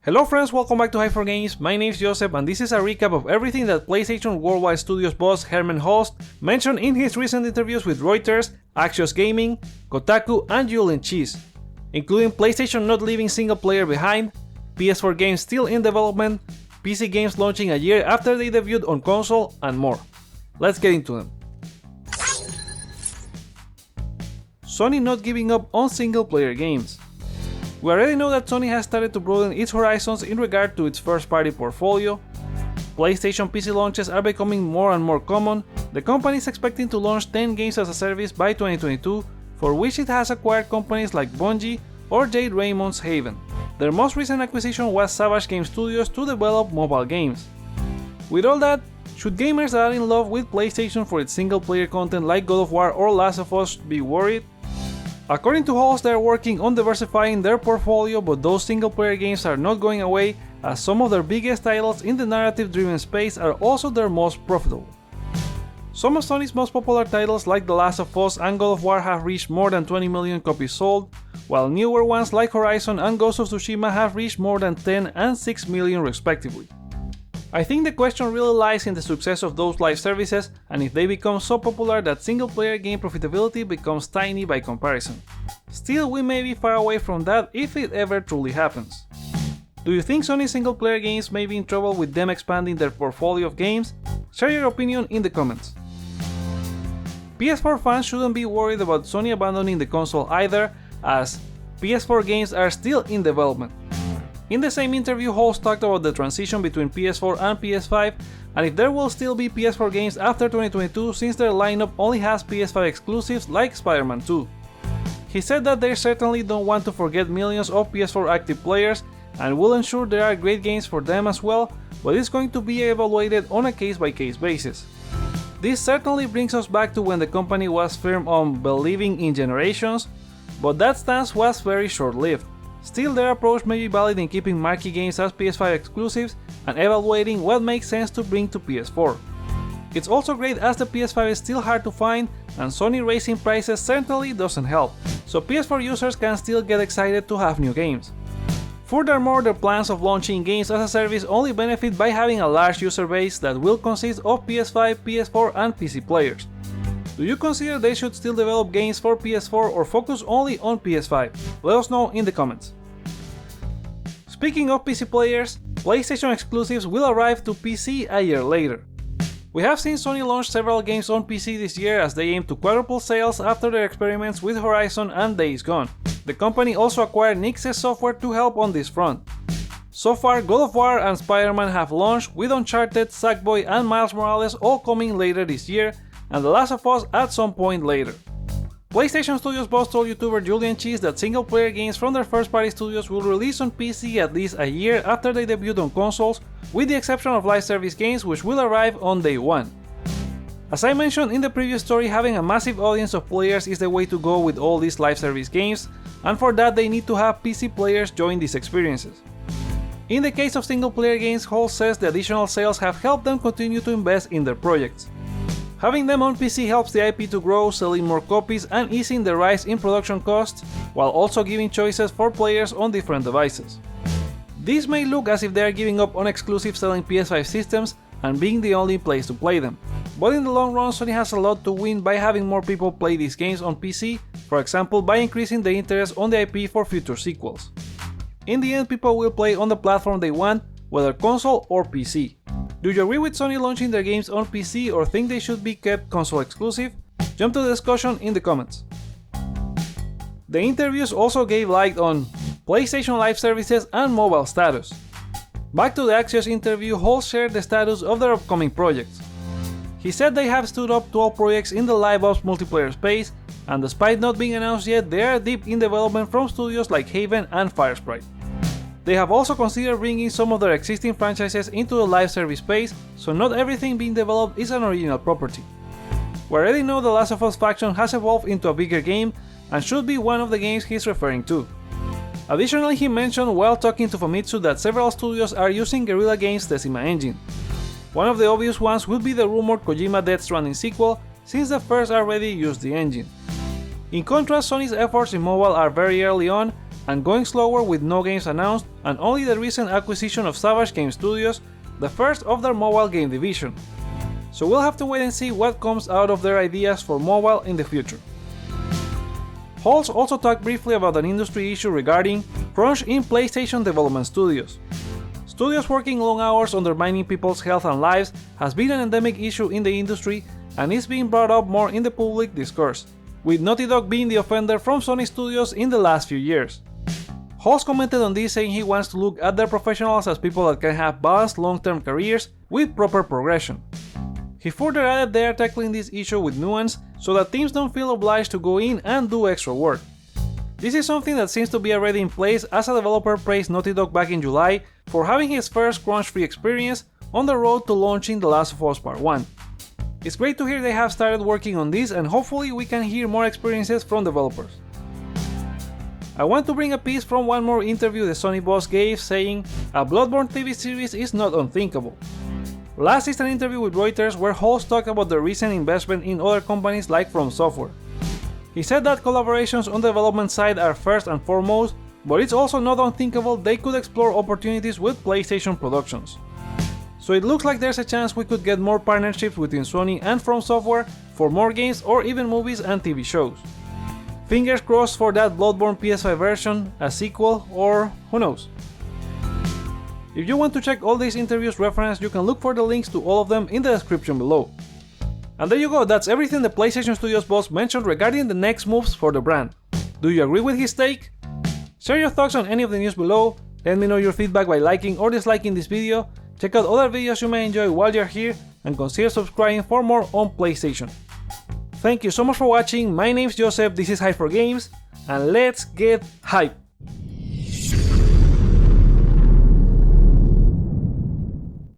Hello friends, welcome back to Hyper4Games. My name is Joseph and this is a recap of everything that PlayStation Worldwide Studios boss Hermen Hulst mentioned in his recent interviews with Reuters, Axios Gaming, Kotaku and Julian Cheese, including PlayStation not leaving single player behind, PS4 games still in development, PC games launching a year after they debuted on console, and more. Let's get into them. Sony not giving up on single player games. We already know that Sony has started to broaden its horizons in regard to its first-party portfolio. PlayStation PC launches are becoming more and more common. The company is expecting to launch 10 games as a service by 2022, for which it has acquired companies like Bungie or Jade Raymond's Haven. Their most recent acquisition was Savage Game Studios to develop mobile games. With all that, should gamers that are in love with PlayStation for its single-player content like God of War or Last of Us be worried? According to Hulst, they are working on diversifying their portfolio, but those single-player games are not going away, as some of their biggest titles in the narrative-driven space are also their most profitable. Some of Sony's most popular titles like The Last of Us and God of War have reached more than 20 million copies sold, while newer ones like Horizon and Ghost of Tsushima have reached more than 10 and 6 million respectively. I think the question really lies in the success of those live services and if they become so popular that single-player game profitability becomes tiny by comparison. Still, we may be far away from that if it ever truly happens. Do you think Sony single-player games may be in trouble with them expanding their portfolio of games? Share your opinion in the comments. PS4 fans shouldn't be worried about Sony abandoning the console either, as PS4 games are still in development. In the same interview, Hulst talked about the transition between PS4 and PS5 and if there will still be PS4 games after 2022 since their lineup only has PS5 exclusives like Spider-Man 2. He said that they certainly don't want to forget millions of PS4 active players and will ensure there are great games for them as well, but it's going to be evaluated on a case-by-case basis. This certainly brings us back to when the company was firm on believing in generations, but that stance was very short-lived. Still, their approach may be valid in keeping marquee games as PS5 exclusives and evaluating what makes sense to bring to PS4. It's also great as the PS5 is still hard to find and Sony raising prices certainly doesn't help, so PS4 users can still get excited to have new games. Furthermore, their plans of launching games as a service only benefit by having a large user base that will consist of PS5, PS4 and PC players. Do you consider they should still develop games for PS4 or focus only on PS5? Let us know in the comments. Speaking of PC players, PlayStation exclusives will arrive to PC a year later. We have seen Sony launch several games on PC this year as they aim to quadruple sales after their experiments with Horizon and Days Gone. The company also acquired Nixxes software to help on this front. So far, God of War and Spider-Man have launched, with Uncharted, Sackboy and Miles Morales all coming later this year, and The Last of Us at some point later. PlayStation Studios boss told YouTuber Julian Cheese that single-player games from their first-party studios will release on PC at least a year after they debut on consoles, with the exception of live service games which will arrive on day one. As I mentioned in the previous story, having a massive audience of players is the way to go with all these live service games, and for that they need to have PC players join these experiences. In the case of single-player games, Hulst says the additional sales have helped them continue to invest in their projects. Having them on PC helps the IP to grow, selling more copies and easing the rise in production costs, while also giving choices for players on different devices. This may look as if they are giving up on exclusive selling PS5 systems and being the only place to play them, but in the long run Sony has a lot to win by having more people play these games on PC, for example by increasing the interest on the IP for future sequels. In the end, people will play on the platform they want, whether console or PC. Do you agree with Sony launching their games on PC or think they should be kept console exclusive? Jump to the discussion in the comments. The interviews also gave light on PlayStation Live services and mobile status. Back to the Axios interview, Hulst shared the status of their upcoming projects. He said they have stood up 12 projects in the live ops multiplayer space, and despite not being announced yet, they are deep in development from studios like Haven and Firesprite. They have also considered bringing some of their existing franchises into the live service space, so not everything being developed is an original property. We already know the Last of Us faction has evolved into a bigger game and should be one of the games he's referring to. Additionally, he mentioned while talking to Famitsu that several studios are using Guerrilla Games' Decima engine. One of the obvious ones would be the rumored Kojima Death Stranding sequel, since the first already used the engine. In contrast, Sony's efforts in mobile are very early on, and going slower with no games announced and only the recent acquisition of Savage Game Studios, the first of their mobile game division. So we'll have to wait and see what comes out of their ideas for mobile in the future. Hulst also talked briefly about an industry issue regarding crunch in PlayStation development studios. Studios working long hours undermining people's health and lives has been an endemic issue in the industry and is being brought up more in the public discourse, with Naughty Dog being the offender from Sony Studios in the last few years. Hulst commented on this, saying he wants to look at their professionals as people that can have balanced long-term careers with proper progression. He further added they are tackling this issue with nuance so that teams don't feel obliged to go in and do extra work. This is something that seems to be already in place, as a developer praised Naughty Dog back in July for having his first crunch-free experience on the road to launching The Last of Us Part 1. It's great to hear they have started working on this, and hopefully we can hear more experiences from developers. I want to bring a piece from one more interview the Sony boss gave, saying, "A Bloodborne TV series is not unthinkable." Last is an interview with Reuters where Hulst talked about the recent investment in other companies like From Software. He said that collaborations on the development side are first and foremost, but it's also not unthinkable they could explore opportunities with PlayStation productions. So it looks like there's a chance we could get more partnerships between Sony and From Software for more games or even movies and TV shows. Fingers crossed for that Bloodborne PS5 version, a sequel, or who knows. If you want to check all these interviews referenced, you can look for the links to all of them in the description below. And there you go, that's everything the PlayStation Studios boss mentioned regarding the next moves for the brand. Do you agree with his take? Share your thoughts on any of the news below, let me know your feedback by liking or disliking this video, check out other videos you may enjoy while you're here, and consider subscribing for more on PlayStation. Thank you so much for watching, my name's Joseph, this is Hype for Games, and let's get hype!